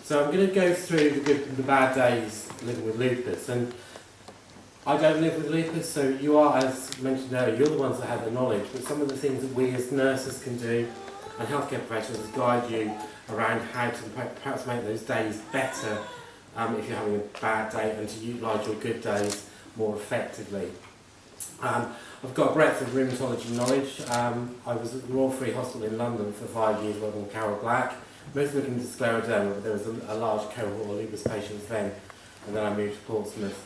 So I'm going to go through the good and the bad days living with lupus. And I don't live with lupus, so you are, as mentioned earlier, you're the ones that have the knowledge, but some of the things that we as nurses can do and healthcare professionals guide you around how to perhaps make those days better if you're having a bad day, and to utilise your good days more effectively. I've got a breadth of rheumatology knowledge. I was at the Royal Free Hospital in London for 5 years working with Carol Black, most looking into scleroderma, but there was a large cohort of lupus patients then, and then I moved to Portsmouth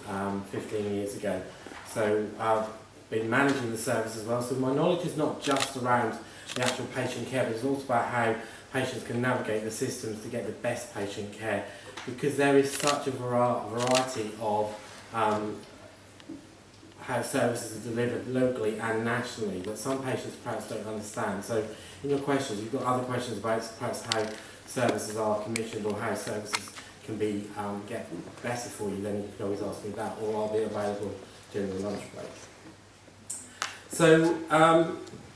15 years ago. So I've been managing the service as well, so my knowledge is not just around the actual patient care, but it's also about how patients can navigate the systems to get the best patient care, because there is such a variety of how services are delivered locally and nationally that some patients perhaps don't understand. So in your questions, you've got other questions about perhaps how services are commissioned or how services can be get better for you, then you can always ask me that, or I'll be available during the lunch break. So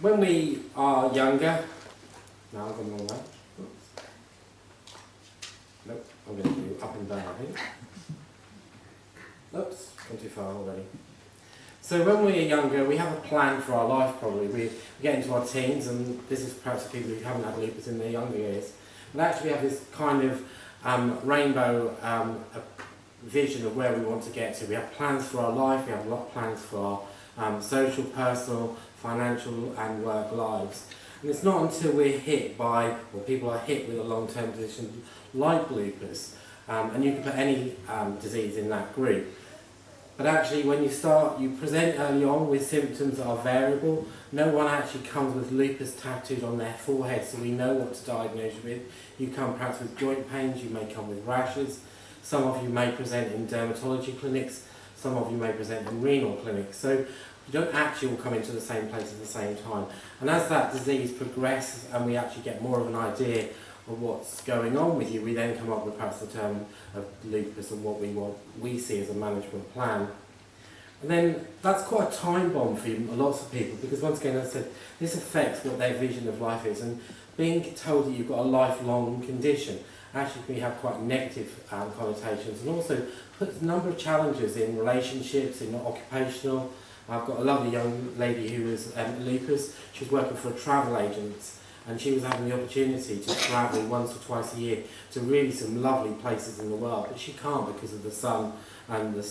when we are younger, no, I've gone the wrong way. Oops. Nope, I'm going to do up and down, I think. Oops, gone too far already. So when we're younger, we have a plan for our life probably. We get into our teens, and this is perhaps for people who haven't had lupus in their younger years. But actually we have this kind of rainbow vision of where we want to get to. We have plans for our life, we have a lot of plans for our social, personal, financial and work lives. And it's not until we're hit by, or people are hit with a long-term condition like lupus, and you can put any disease in that group. But actually when you start, you present early on with symptoms that are variable. No one actually comes with lupus tattooed on their forehead, so we know what to diagnose you with. You come perhaps with joint pains, you may come with rashes. Some of you may present in dermatology clinics, some of you may present in renal clinics. So you don't actually all come into the same place at the same time. And as that disease progresses and we actually get more of an idea of what's going on with you, we then come up with perhaps the term of lupus and what we see as a management plan. And then that's quite a time bomb for lots of people, because once again, as I said, this affects what their vision of life is, and being told that you've got a lifelong condition actually can have quite negative connotations, and also puts a number of challenges in relationships, in occupational. I've got a lovely young lady who was lupus. She was working for a travel agent, and she was having the opportunity to travel once or twice a year to really some lovely places in the world, but she can't because of the sun and the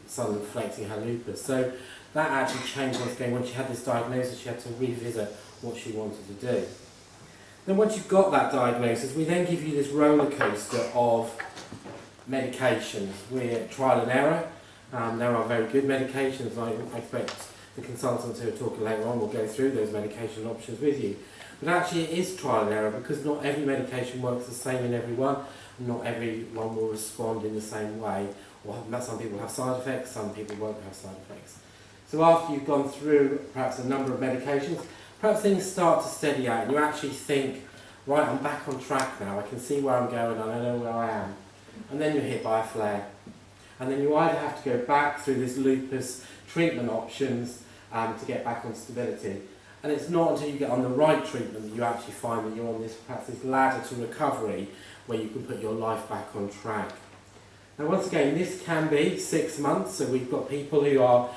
sun reflecting her lupus. So that actually changed once again. When she had this diagnosis, she had to revisit what she wanted to do. Then once you've got that diagnosis, we then give you this roller coaster of medications. We're trial and error. There are very good medications. I expect the consultants who are talking later on will go through those medication options with you. But actually it is trial and error, because not every medication works the same in everyone, and not everyone will respond in the same way. Or some people have side effects, some people won't have side effects. So after you've gone through perhaps a number of medications, perhaps things start to steady out and you actually think, right, I'm back on track now, I can see where I'm going and I know where I am. And then you're hit by a flare. And then you either have to go back through this lupus treatment options to get back on stability. And it's not until you get on the right treatment that you actually find that you're on this, perhaps this ladder to recovery where you can put your life back on track. Now once again, this can be 6 months, so we've got people who are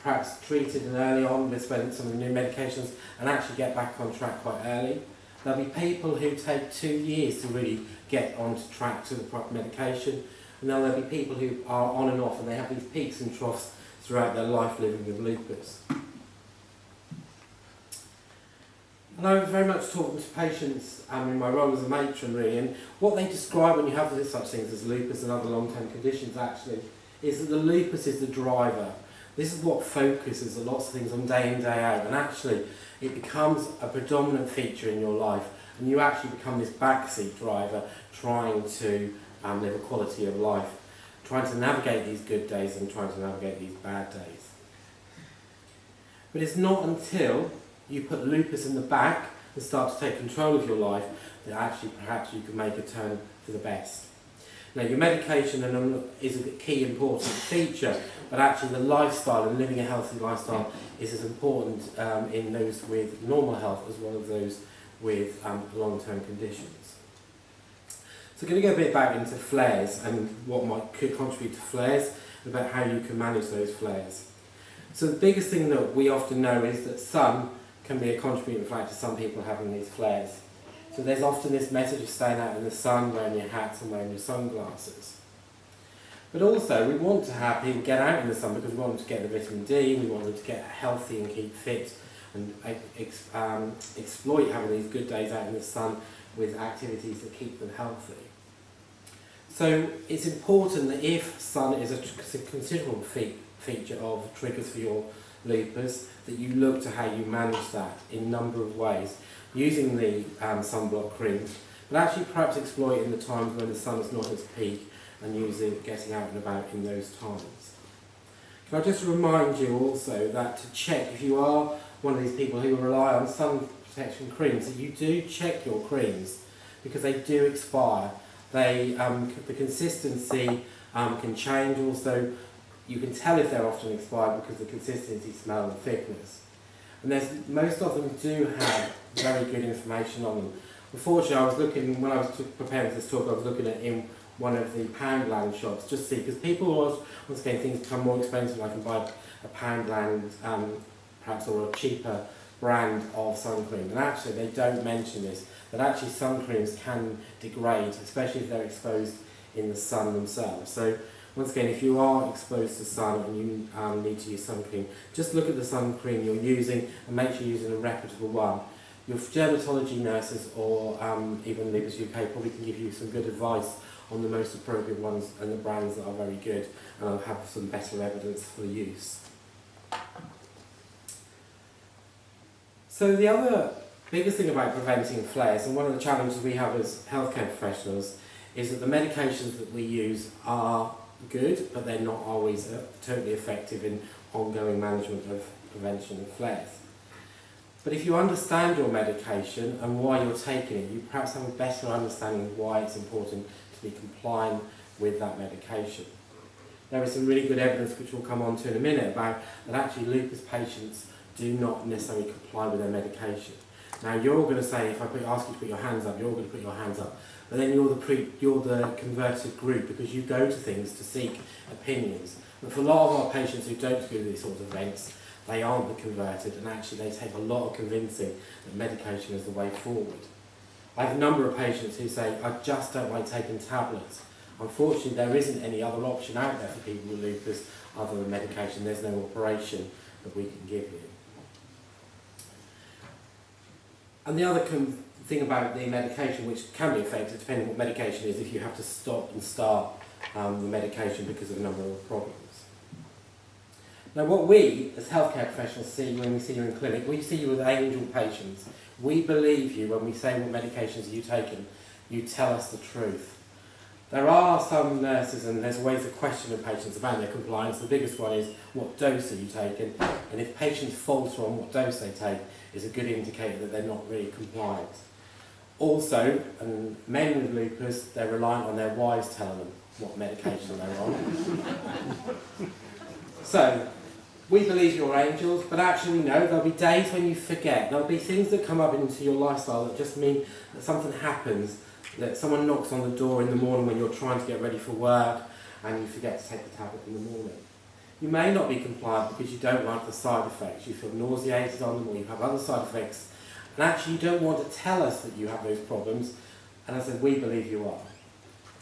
perhaps treated and early on with some of the new medications and actually get back on track quite early. There'll be people who take 2 years to really get onto track to the proper medication, and then there'll be people who are on and off and they have these peaks and troughs throughout their life living with lupus. And I very much talking to patients in my role as a matron really, and what they describe when you have such things as lupus and other long-term conditions actually is that the lupus is the driver. This is what focuses on lots of things on day in, day out, and actually it becomes a predominant feature in your life, and you actually become this backseat driver trying to live a quality of life, trying to navigate these good days and trying to navigate these bad days. But it's not until you put lupus in the back and start to take control of your life that actually perhaps you can make a turn for the best. Now your medication is a key important feature, but actually the lifestyle and living a healthy lifestyle is as important in those with normal health as well as those with long-term conditions. So I'm going to go a bit back into flares and what could contribute to flares, and about how you can manage those flares. So the biggest thing that we often know is that sun can be a contributing factor to some people having these flares. So there's often this message of staying out in the sun, wearing your hats and wearing your sunglasses. But also we want to have people get out in the sun because we want them to get the vitamin D, we want them to get healthy and keep fit and exploit having these good days out in the sun with activities that keep them healthy. So it's important that if sun is a considerable feature of triggers for your lupus, that you look to how you manage that in a number of ways, using the sunblock creams, but actually perhaps exploiting the times when the sun is not at its peak and getting out and about in those times. Can I just remind you also that to check, if you are one of these people who rely on sun protection creams, that you do check your creams because they do expire. The consistency can change. Also, you can tell if they're often expired because of the consistency, smell and thickness. And most of them do have very good information on them. Unfortunately, I was looking, when I was preparing for this talk, I was looking at in one of the Poundland shops, just to see, because people once again, things become more expensive, I can buy a Poundland, perhaps, or a cheaper brand of sun cream. And actually, they don't mention this, that actually sun creams can degrade, especially if they're exposed in the sun themselves. So once again, if you are exposed to sun and you need to use sun cream, just look at the sun cream you're using and make sure you're using a reputable one. Your dermatology nurses or even Lupus UK probably can give you some good advice on the most appropriate ones and the brands that are very good and will have some better evidence for the use. So the other biggest thing about preventing flares, and one of the challenges we have as healthcare professionals, is that the medications that we use are good, but they're not always totally effective in ongoing management of prevention of flares. But if you understand your medication and why you're taking it, you perhaps have a better understanding of why it's important to be compliant with that medication. There is some really good evidence, which we'll come on to in a minute, about that actually lupus patients do not necessarily comply with their medication. Now you're going to say, if I ask you to put your hands up, you're going to put your hands up. But then you're the converted group because you go to things to seek opinions. But for a lot of our patients who don't go to these sorts of events, they aren't the converted, and actually they take a lot of convincing that medication is the way forward. I have a number of patients who say, I just don't like taking tablets. Unfortunately, there isn't any other option out there for people with lupus other than medication. There's no operation that we can give you. And the other thing about the medication, which can be effective depending on what medication is, if you have to stop and start the medication because of a number of problems. Now what we, as healthcare professionals, see when we see you in clinic, we see you as angel patients. We believe you when we say what medications are you taking. You tell us the truth. There are some nurses, and there's always a question of patients about their compliance. The biggest one is, what dose are you taking? And if patients falter on what dose they take, is a good indicator that they're not really compliant. Also, and men with lupus, they're reliant on their wives telling them what medication they're on. So, we believe you're angels, but actually we know there'll be days when you forget. There'll be things that come up into your lifestyle that just mean that something happens, that someone knocks on the door in the morning when you're trying to get ready for work and you forget to take the tablet in the morning. You may not be compliant because you don't like the side effects. You feel nauseated on them or you have other side effects. And actually you don't want to tell us that you have those problems. And I said, we believe you are.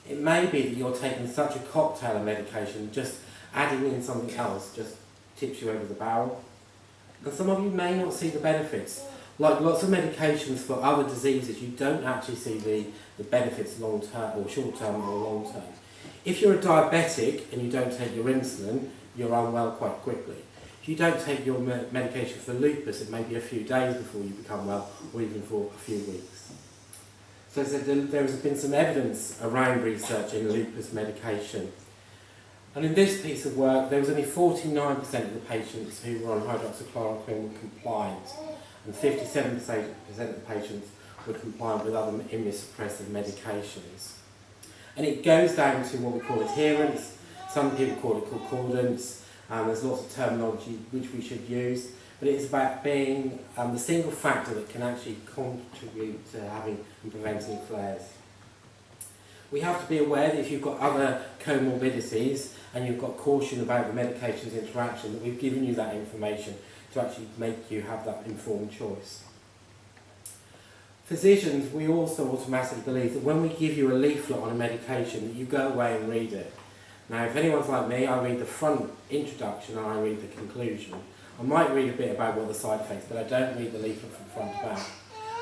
It may be that you're taking such a cocktail of medication, just adding in something else just tips you over the barrel. And some of you may not see the benefits. Like lots of medications for other diseases, you don't actually see the benefits long term or short term or long term. If you're a diabetic and you don't take your insulin, you're unwell quite quickly. If you don't take your medication for lupus, it may be a few days before you become well, or even for a few weeks. So there has been some evidence around research in lupus medication. And in this piece of work, there was only 49% of the patients who were on hydroxychloroquine were compliant, and 57% of the patients were compliant with other immunosuppressive medications. And it goes down to what we call adherence. Some people call it concordance. There's lots of terminology which we should use, but it's about being the single factor that can actually contribute to having and preventing flares. We have to be aware that if you've got other comorbidities and you've got caution about the medication's interaction, that we've given you that information to actually make you have that informed choice. Physicians, we also automatically believe that when we give you a leaflet on a medication, that you go away and read it. Now, if anyone's like me, I read the front introduction and I read the conclusion. I might read a bit about what the side effects, but I don't read the leaflet from front to back.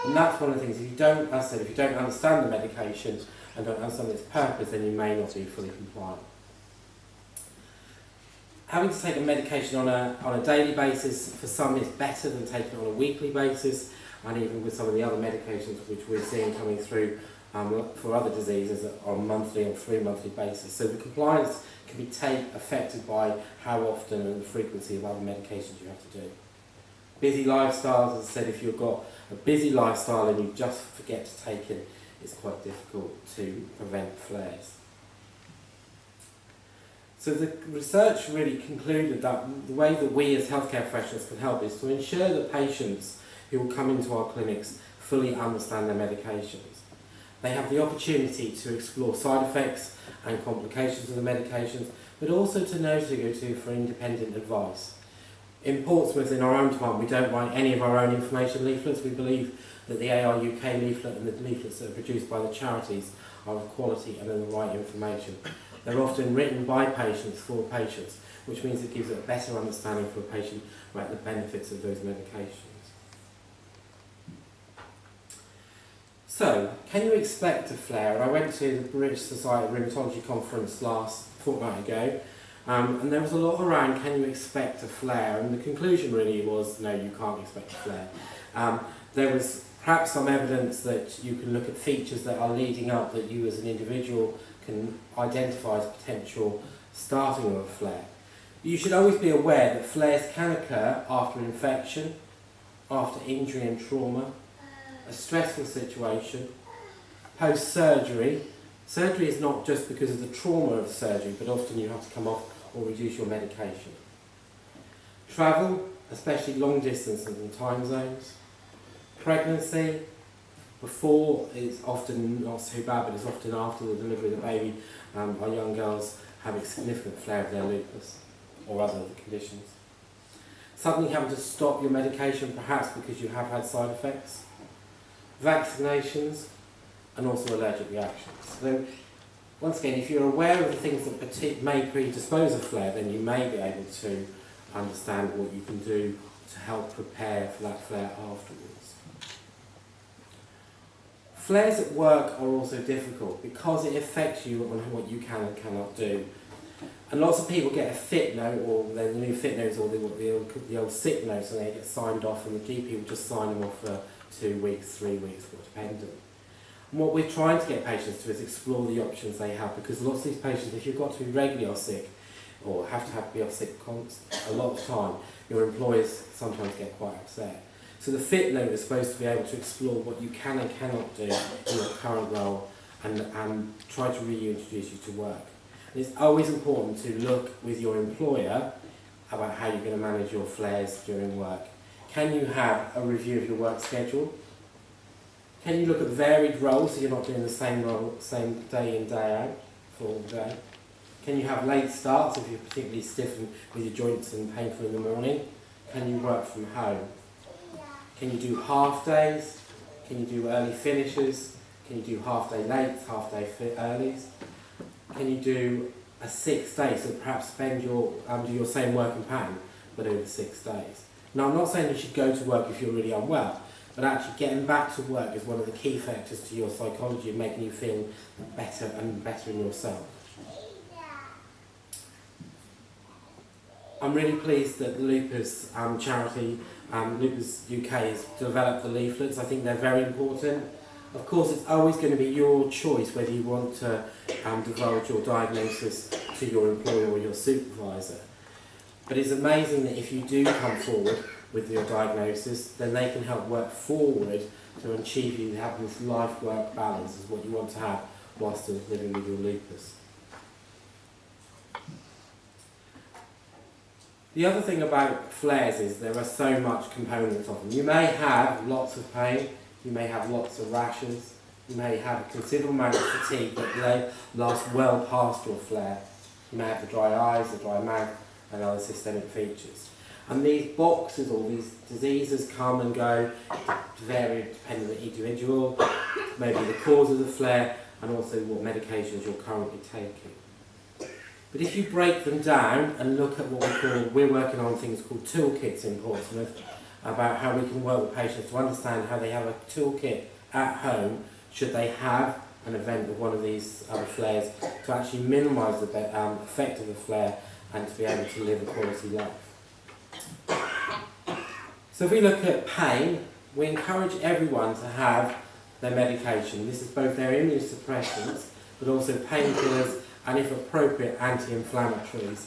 And that's one of the things, if you don't, as I said, if you don't understand the medication and don't understand its purpose, then you may not be fully compliant. Having to take a medication on a daily basis, for some is better than taking it on a weekly basis, and even with some of the other medications which we're seeing coming through for other diseases on a monthly or 3-monthly basis. So the compliance can be affected by how often and the frequency of other medications you have to do. Busy lifestyles, as I said, if you've got a busy lifestyle and you just forget to take it, it's quite difficult to prevent flares. So the research really concluded that the way that we as healthcare professionals can help is to ensure that patients who will come into our clinics fully understand their medications. They have the opportunity to explore side effects and complications of the medications, but also to know who to go to for independent advice. In Portsmouth, in our own department, we don't write any of our own information leaflets. We believe that the AR UK leaflet and the leaflets that are produced by the charities are of quality and are the right information. They're often written by patients for patients, which means it gives a better understanding for a patient about the benefits of those medications. So, can you expect a flare? I went to the British Society of Rheumatology conference last fortnight ago, and there was a lot around, can you expect a flare? And the conclusion really was, no, you can't expect a flare. There was perhaps some evidence that you can look at features that are leading up that you as an individual can identify as potential starting of a flare. You should always be aware that flares can occur after infection, after injury and trauma, a stressful situation, post-surgery. Surgery is not just because of the trauma of surgery, but often you have to come off or reduce your medication. Travel, especially long distances and time zones. Pregnancy, before is often not so bad, but it's often after the delivery of the baby. Our young girls have a significant flare of their lupus or other conditions. Suddenly having to stop your medication, perhaps because you have had side effects. Vaccinations, and also allergic reactions. So, once again, if you're aware of the things that may predispose a flare, then you may be able to understand what you can do to help prepare for that flare afterwards. Flares at work are also difficult because it affects you on what you can and cannot do. And lots of people get a fit note, or the new fit notes, or the old sick notes, and they get signed off, and the GP will just sign them off for 2 weeks, 3 weeks, or dependent. And what we're trying to get patients to is explore the options they have, because lots of these patients, if you've got to be regularly off sick, or have to be off sick a lot of time, your employers sometimes get quite upset. So the fit note is supposed to be able to explore what you can and cannot do in your current role and try to reintroduce you to work. And it's always important to look with your employer about how you're going to manage your flares during work. Can you have a review of your work schedule? Can you look at varied roles so you're not doing the same role, same day in, day out for all day? Can you have late starts if you're particularly stiff with your joints and painful in the morning? Can you work from home? Can you do half days? Can you do early finishes? Can you do half day late, half day earlies? Can you do a 6 day, so perhaps spend do your same working pattern but over 6 days? Now, I'm not saying you should go to work if you're really unwell, but actually getting back to work is one of the key factors to your psychology and making you feel better and better in yourself. I'm really pleased that the Lupus charity, Lupus UK, has developed the leaflets. I think they're very important. Of course, it's always going to be your choice whether you want to divulge your diagnosis to your employer or your supervisor. But it's amazing that if you do come forward with your diagnosis, then they can help work forward to achieve you having this life-work balance is what you want to have whilst living with your lupus. The other thing about flares is there are so much components of them. You may have lots of pain, you may have lots of rashes, You may have a considerable amount of fatigue that may last well past your flare. You may have the dry eyes, the dry mouth, and other systemic features. And these boxes, or these diseases, come and go, vary depending on each individual, maybe the cause of the flare, and also what medications you're currently taking. But if you break them down and look at what we're working on things called toolkits in Portsmouth, about how we can work with patients to understand how they have a toolkit at home should they have an event of one of these flares, to actually minimise the effect of the flare and to be able to live a quality life. So if we look at pain, we encourage everyone to have their medication. This is both their immunosuppressants, but also painkillers and, if appropriate, anti-inflammatories.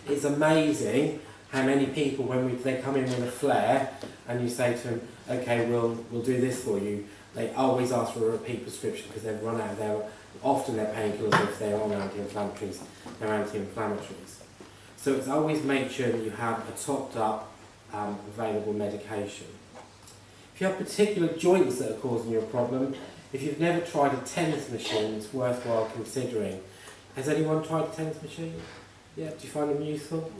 It's amazing how many people, when they come in with a flare and you say to them, okay, we'll do this for you, they always ask for a repeat prescription because they've run out of often their painkillers, if they're on anti-inflammatories, they're anti-inflammatories. So it's always make sure that you have a topped up available medication. If you have particular joints that are causing you a problem, if you've never tried a tennis machine, it's worthwhile considering. Has anyone tried a tennis machine? Yeah, do you find them useful?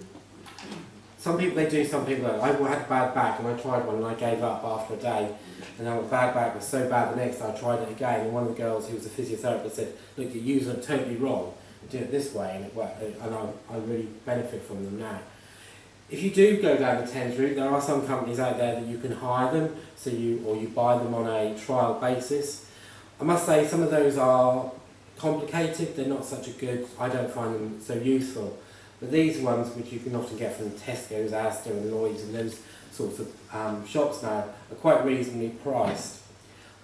Some people they do, some people don't. I had a bad back and I tried one and I gave up after a day. And then my bad back was so bad the next day I tried it again, and one of the girls who was a physiotherapist said, look, you're using it totally wrong. Do it this way, and it worked, and I really benefit from them now. If you do go down the tennis route, there are some companies out there that you can hire them, or you buy them on a trial basis. I must say some of those are complicated, they're not such a good, I don't find them so useful. But these ones, which you can often get from Tesco's, Asda and Lloyd's and those sorts of shops now, are quite reasonably priced.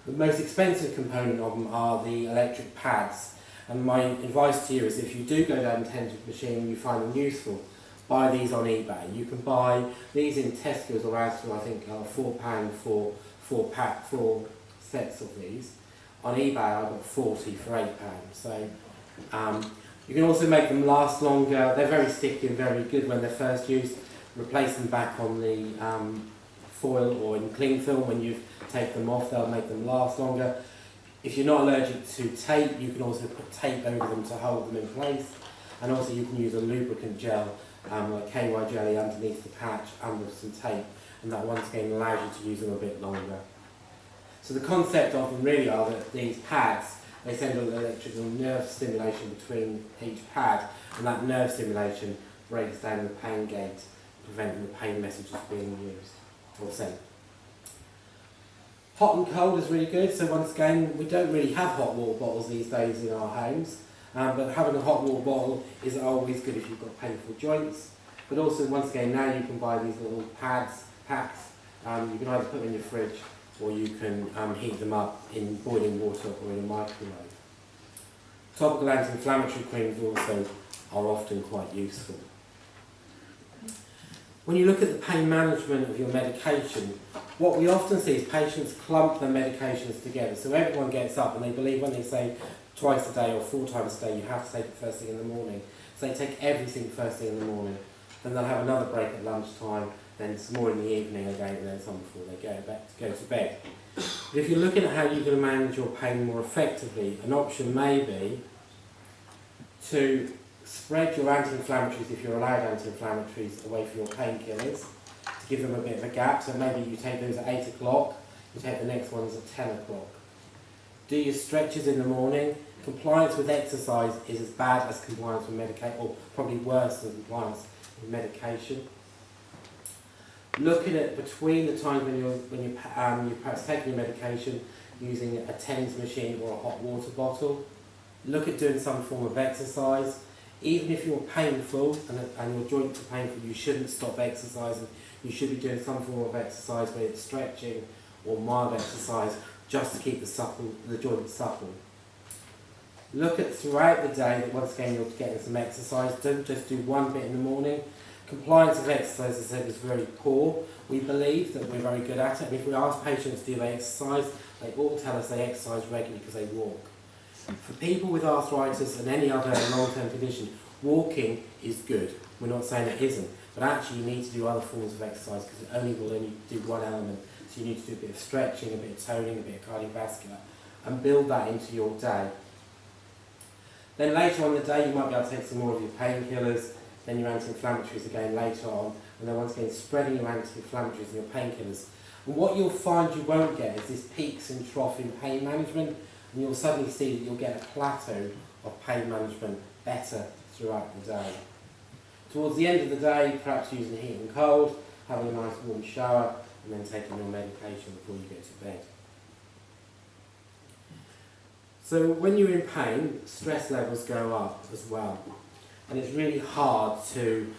The most expensive component of them are the electric pads. And my advice to you is, if you do go down the tennis machine and you find them useful, buy these on eBay. You can buy these in Tesco's or Asda, I think, are £4 for four sets of these. On eBay I got 40 for £8. So you can also make them last longer. They're very sticky and very good when they're first used. Replace them back on the foil or in cling film when you take them off, they'll make them last longer. If you're not allergic to tape, you can also put tape over them to hold them in place. And also you can use a lubricant gel, like KY jelly, underneath the patch and with some tape. And that once again allows you to use them a bit longer. So the concept of them really are that these pads, they send an electrical nerve stimulation between each pad, and that nerve stimulation breaks down the pain gate, preventing the pain messages being used or sent. Hot and cold is really good. So once again, we don't really have hot water bottles these days in our homes, but having a hot water bottle is always good if you've got painful joints. But also, once again, now you can buy these little packs. You can either put them in your fridge or you can heat them up in boiling water or in a microwave. Topical anti-inflammatory creams also are often quite useful. When you look at the pain management of your medication, what we often see is patients clump their medications together. So everyone gets up and they believe when they say twice a day or 4 times a day you have to take it first thing in the morning. So they take everything first thing in the morning. Then they'll have another break at lunchtime, then some more in the evening again, and then some before they go to bed. But if you're looking at how you're going to manage your pain more effectively, an option may be to spread your anti-inflammatories, if you're allowed anti-inflammatories, away from your painkillers, to give them a bit of a gap. So maybe you take those at 8 o'clock, you take the next ones at 10 o'clock. Do your stretches in the morning. Compliance with exercise is as bad as compliance with medication, or probably worse than compliance with medication. Look at it between the times when you're perhaps taking your medication, using a TENS machine or a hot water bottle. Look at doing some form of exercise. Even if you're painful and your joints are painful, you shouldn't stop exercising. You should be doing some form of exercise, whether it's stretching or mild exercise, just to keep the joints supple. Look at throughout the day that once again you're getting some exercise. Don't just do one bit in the morning. Compliance with exercise, as I said, is very poor. We believe that we're very good at it, and if we ask patients do they exercise, they all tell us they exercise regularly because they walk. For people with arthritis and any other long-term condition, walking is good. We're not saying it isn't, but actually you need to do other forms of exercise because it will only do one element. So you need to do a bit of stretching, a bit of toning, a bit of cardiovascular, and build that into your day. Then later on in the day you might be able to take some more of your painkillers, then your anti-inflammatories again later on, and then once again spreading your anti-inflammatories and your painkillers. And what you'll find you won't get is this peaks and trough in pain management, and you'll suddenly see that you'll get a plateau of pain management better throughout the day. Towards the end of the day, perhaps using heat and cold, having a nice warm shower, and then taking your medication before you go to bed. So when you're in pain, stress levels go up as well. And it's really hard to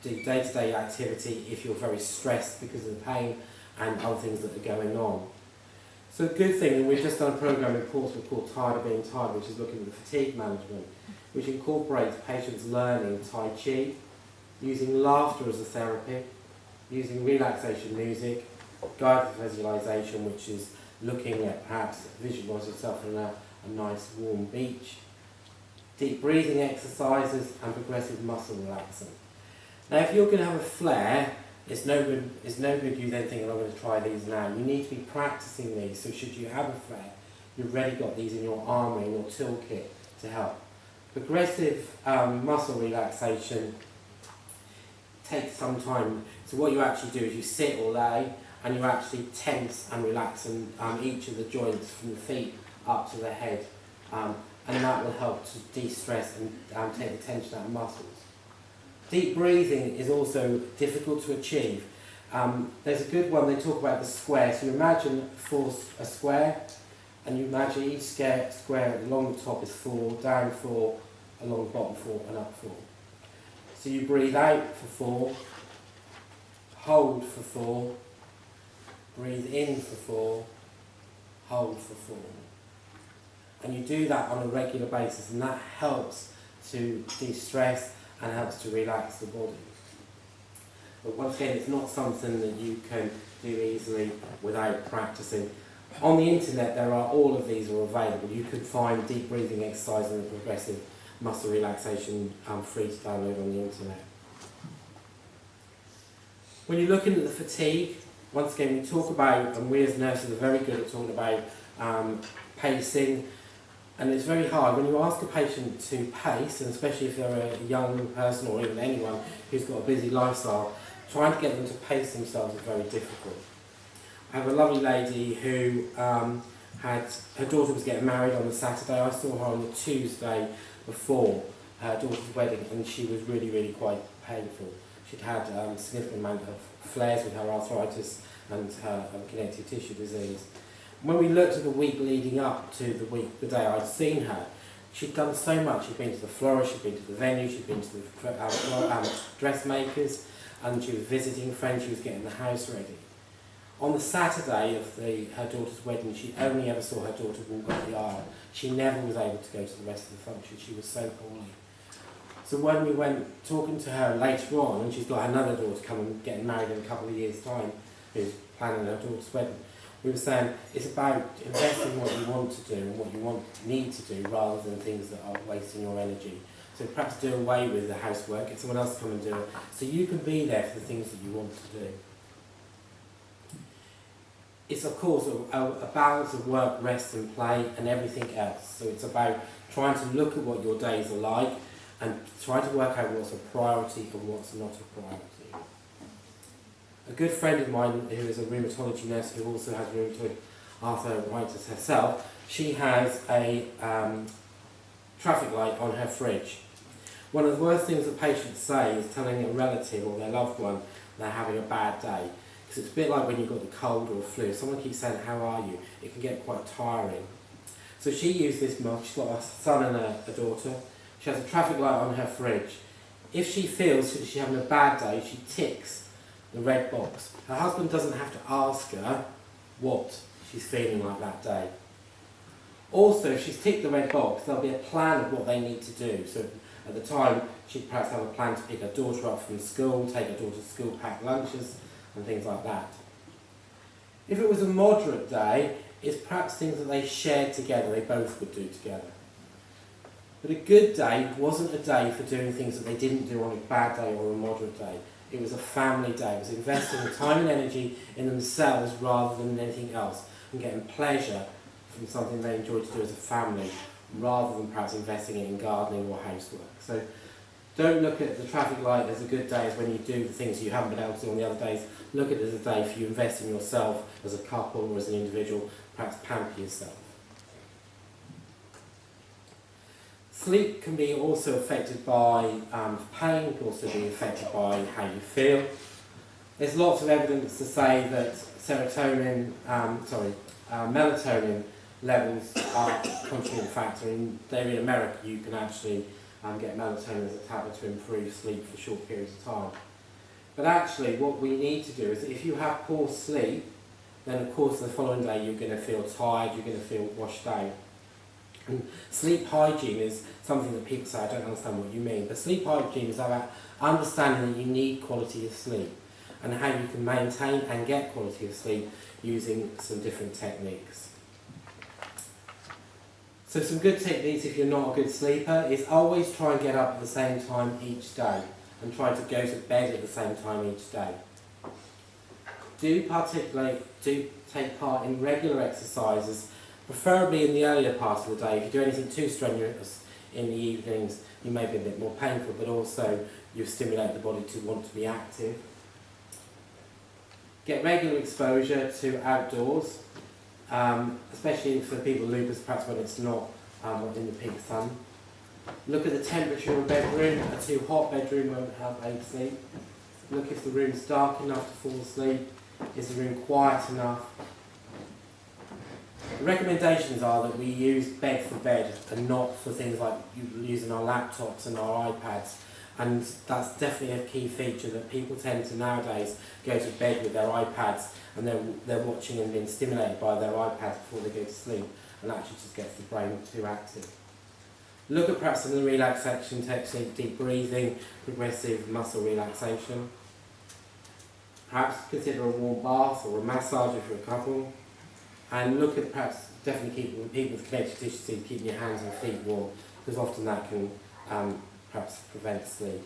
do day-to-day activity if you're very stressed because of the pain and other things that are going on. So a good thing, and we've just done a program in Portsmouth called Tired of Being Tired, which is looking at the fatigue management, which incorporates patients learning Tai Chi, using laughter as a therapy, using relaxation music, guided visualization, which is looking at perhaps visualise yourself on a nice warm beach, deep breathing exercises and progressive muscle relaxing. Now if you're going to have a flare, it's no good you then thinking I'm going to try these now. You need to be practicing these, so should you have a flare, you've already got these in your armoury, in your toolkit to help. Progressive muscle relaxation takes some time. So what you actually do is you sit or lay and you actually tense and relax each of the joints from the feet up to the head, and that will help to de-stress and take the tension out of muscles. Deep breathing is also difficult to achieve. There's a good one, they talk about the square. So you imagine a square, and you imagine each square along the top is 4, down 4, along the bottom 4, and up 4. So you breathe out for 4, hold for 4, breathe in for 4, hold for 4. And you do that on a regular basis, and that helps to de-stress and helps to relax the body. But once again, it's not something that you can do easily without practicing. On the internet, all of these are available. You can find deep breathing exercise and progressive muscle relaxation free to download on the internet. When you're looking at the fatigue, once again, we talk about, and we as nurses are very good at talking about pacing, and it's very hard when you ask a patient to pace, and especially if they're a young person or even anyone who's got a busy lifestyle, trying to get them to pace themselves is very difficult. I have a lovely lady who her daughter was getting married on the Saturday. I saw her on the Tuesday before her daughter's wedding, and she was really, really quite painful. She'd had a significant amount of flares with her arthritis and her connective tissue disease. When we looked at the week leading up to the day I'd seen her, she'd done so much. She'd been to the florist, she'd been to the venue, she'd been to the dressmakers, and she was visiting friends, she was getting the house ready. On the Saturday of her daughter's wedding, she only ever saw her daughter walk up the aisle. She never was able to go to the rest of the function. She was so poorly. So when we went talking to her later on, and she's got another daughter coming, getting married in a couple of years' time, who's planning her daughter's wedding, we were saying it's about investing what you want to do and what you need to do, rather than things that are wasting your energy. So perhaps do away with the housework, get someone else to come and do it, so you can be there for the things that you want to do. It's of course a balance of work, rest and play and everything else. So it's about trying to look at what your days are like and trying to work out what's a priority and what's not a priority. A good friend of mine who is a rheumatology nurse who also has rheumatoid arthritis herself, she has a traffic light on her fridge. One of the worst things that patients say is telling a relative or their loved one they're having a bad day. Because it's a bit like when you've got the cold or a flu. If someone keeps saying, how are you? It can get quite tiring. So she used this mug. She's got a son and a daughter. She has a traffic light on her fridge. If she feels that she's having a bad day, she ticks the red box. Her husband doesn't have to ask her what she's feeling like that day. Also, if she's ticked the red box, there'll be a plan of what they need to do. So at the time, she'd perhaps have a plan to pick her daughter up from school, take her daughter to school, pack lunches, and things like that. If it was a moderate day, it's perhaps things that they shared together, they both would do together. But a good day wasn't a day for doing things that they didn't do on a bad day or a moderate day. It was a family day. It was investing the time and energy in themselves rather than anything else. and getting pleasure from something they enjoy to do as a family, rather than perhaps investing it in gardening or housework. So don't look at the traffic light as a good day as when you do the things you haven't been able to do on the other days. Look at it as a day for you invest in yourself as a couple or as an individual, perhaps pamper yourself. Sleep can be also affected by pain, can also be affected by how you feel. There's lots of evidence to say that melatonin levels are a contributing factor. In America, you can actually get melatonin as a tablet to improve sleep for short periods of time. But actually, what we need to do is, if you have poor sleep, then of course the following day you're going to feel tired, you're going to feel washed out. And sleep hygiene is something that people say, I don't understand what you mean, but sleep hygiene is about understanding that you need quality of sleep and how you can maintain and get quality of sleep using some different techniques. So some good techniques if you're not a good sleeper is always try and get up at the same time each day and try to go to bed at the same time each day. Do take part in regular exercises, preferably in the earlier part of the day. If you do anything too strenuous in the evenings, you may be a bit more painful, but also you stimulate the body to want to be active. Get regular exposure to outdoors, especially for people with lupus, perhaps when it's not in the peak sun. Look at the temperature of a bedroom. A too hot bedroom won't help aid sleep. Look if the room's dark enough to fall asleep. Is the room quiet enough? The recommendations are that we use bed for bed and not for things like using our laptops and our iPads. And that's definitely a key feature, that people tend to nowadays go to bed with their iPads and they're watching and being stimulated by their iPads before they go to sleep, and actually just gets the brain too active. Look at perhaps some of the relaxation technique, deep breathing, progressive muscle relaxation. Perhaps consider a warm bath or a massage if you're a couple. And look at perhaps definitely keeping people with connective tissue, keeping your hands and feet warm, because often that can perhaps prevent sleep.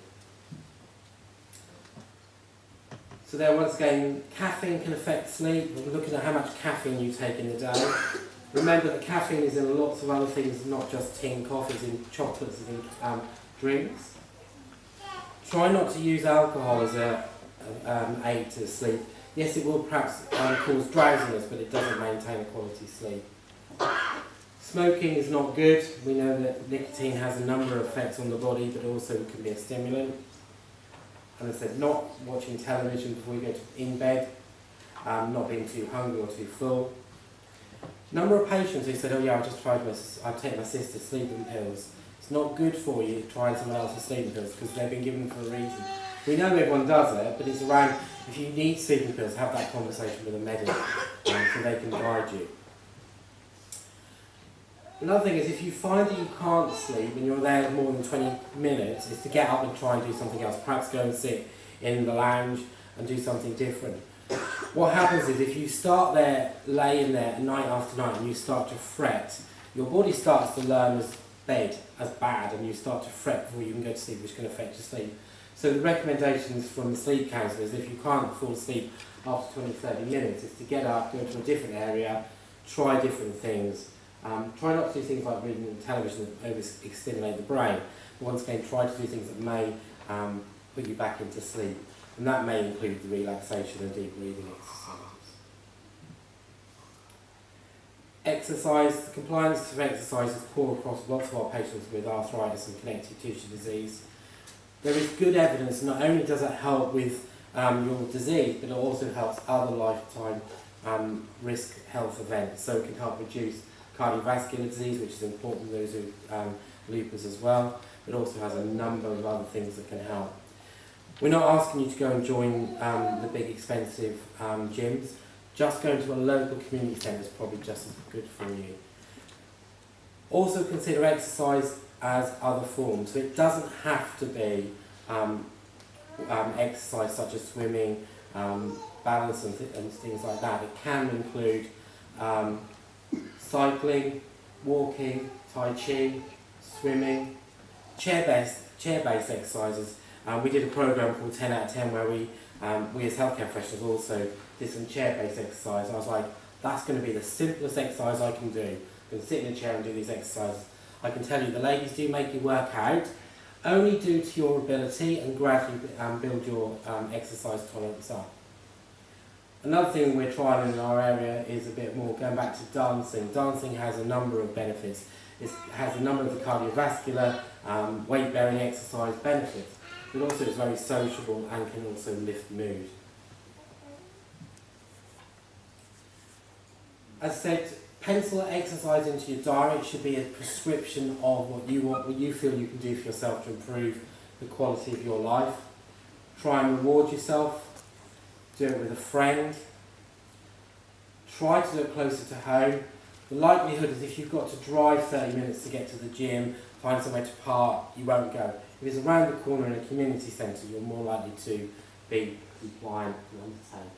So there, once again, caffeine can affect sleep. We're looking at how much caffeine you take in the day. Remember that caffeine is in lots of other things, not just tea and coffee, it's in chocolates, it's in drinks. Try not to use alcohol as an aid to sleep. Yes, it will perhaps cause drowsiness, but it doesn't maintain a quality sleep. Smoking is not good. We know that nicotine has a number of effects on the body, but also can be a stimulant. And as I said, not watching television before you go in bed, not being too hungry or too full. Number of patients who said, oh yeah, I've taken my sister's sleeping pills. It's not good for you trying someone else's sleeping pills because they've been given for a reason. We know everyone does it, but it's around, if you need sleeping pills, have that conversation with a medic so they can guide you. Another thing is, if you find that you can't sleep and you're there more than 20 minutes, is to get up and try and do something else. Perhaps go and sit in the lounge and do something different. What happens is, if you start there, laying there night after night, and you start to fret, your body starts to learn bed as bad, and you start to fret before you can go to sleep, which can affect your sleep. So the recommendations from the sleep counsellors, if you can't fall asleep after 20-30 minutes, is to get up, go to a different area, try different things. Try not to do things like reading television that over-stimulate the brain. But once again, try to do things that may put you back into sleep. And that may include the relaxation and deep breathing exercises. Exercise, the compliance to exercise is poor across lots of our patients with arthritis and connective tissue disease. There is good evidence, not only does it help with your disease, but it also helps other lifetime risk health events. So it can help reduce cardiovascular disease, which is important for those who lupus as well. It also has a number of other things that can help. We're not asking you to go and join the big expensive gyms. Just going to a local community centre is probably just as good for you. Also consider exercise as other forms. So it doesn't have to be exercise such as swimming, balance and things like that. It can include cycling, walking, tai chi, swimming, chair-based exercises. We did a program called 10 out of 10 where we as healthcare professionals also did some chair-based exercise. I was like, That's going to be the simplest exercise I can do. I'm going to sit in a chair and do these exercises. I can tell you the ladies do make you work out, only due to your ability, and gradually build your exercise tolerance up. Another thing we're trying in our area is a bit more going back to dancing. Dancing has a number of benefits. It has a number of the cardiovascular, weight-bearing exercise benefits, but also it's very sociable and can also lift mood. As I said, pencil exercise into your diary. It should be a prescription of what you want, what you feel you can do for yourself to improve the quality of your life. Try and reward yourself. Do it with a friend. Try to do it closer to home. The likelihood is if you've got to drive 30 minutes to get to the gym, find somewhere to park, you won't go. If it's around the corner in a community centre, you're more likely to be compliant and undertake.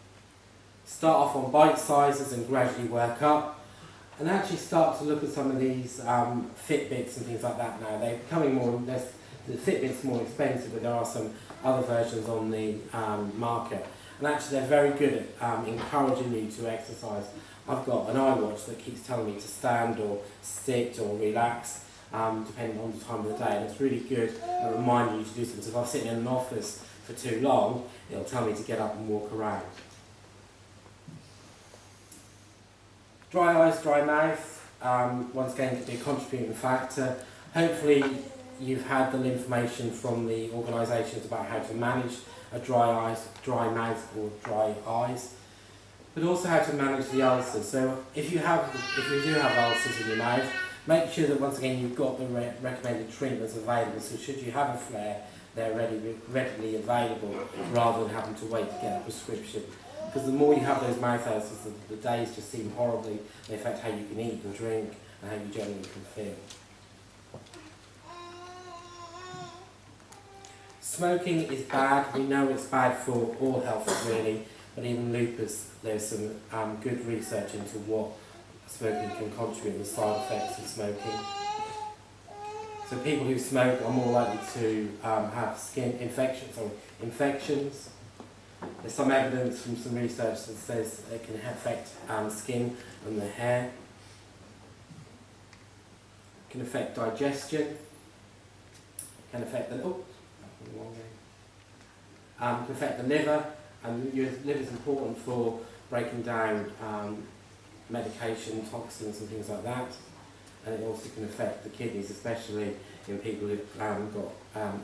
Start off on bite sizes and gradually work up. And actually start to look at some of these Fitbits and things like that now. They're becoming more, the Fitbit's more expensive, but there are some other versions on the market. And actually they're very good at encouraging you to exercise. I've got an iWatch that keeps telling me to stand or sit or relax, depending on the time of the day, and it's really good at reminding you to do something. So if I'm sitting in an office for too long, it'll tell me to get up and walk around. Dry eyes, dry mouth, once again could be a contributing factor. Hopefully you've had the information from the organisations about how to manage a dry mouth or dry eyes, but also how to manage the ulcers. So if you do have ulcers in your mouth, make sure that once again you've got the recommended treatments available, so should you have a flare, they're readily available, rather than having to wait to get a prescription. Because the more you have those mouth ulcers, the days just seem horribly. They affect how you can eat and drink and how you generally can feel. Smoking is bad. We know it's bad for all health really, but even lupus, there's some good research into what smoking can contribute and the side effects of smoking. So people who smoke are more likely to have skin infections. There's some evidence from some research that says it can affect skin and the hair. It can affect digestion. It can affect the can affect the liver, and your liver is important for breaking down medication, toxins and things like that. And it also can affect the kidneys, especially in people who've got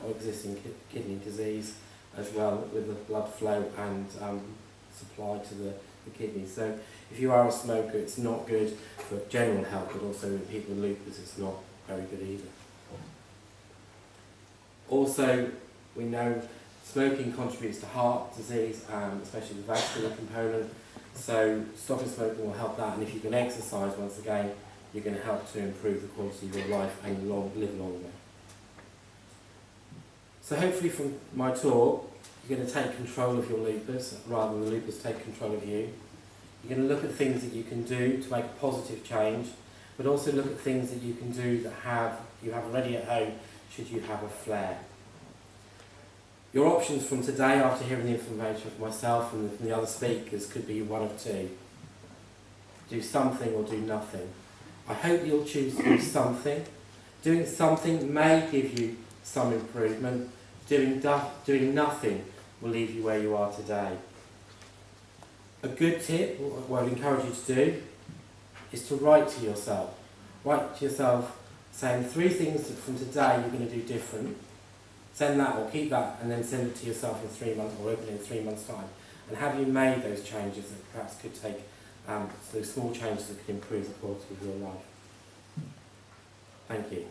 existing kidney disease, as well with the blood flow and supply to the kidneys. So if you are a smoker, it's not good for general health, but also with people with lupus, it's not very good either. Also, we know smoking contributes to heart disease, especially the vascular component. So stopping smoking will help that, and if you can exercise, once again, you're going to help to improve the quality of your life and live longer. So hopefully from my talk, you're going to take control of your lupus rather than the lupus take control of you. You're going to look at things that you can do to make a positive change, but also look at things that you can do that you have already at home should you have a flare. Your options from today, after hearing the information from myself and from the other speakers, could be one of two. Do something or do nothing. I hope you'll choose to do something. Doing something may give you some improvement. Doing nothing will leave you where you are today. A good tip, what I'd encourage you to do, is to write to yourself. Write to yourself saying 3 things that from today you're going to do different. Send that or keep that and then send it to yourself in 3 months or open it in 3 months' time. And have you made those changes that perhaps could take, those small changes that could improve the quality of your life? Thank you.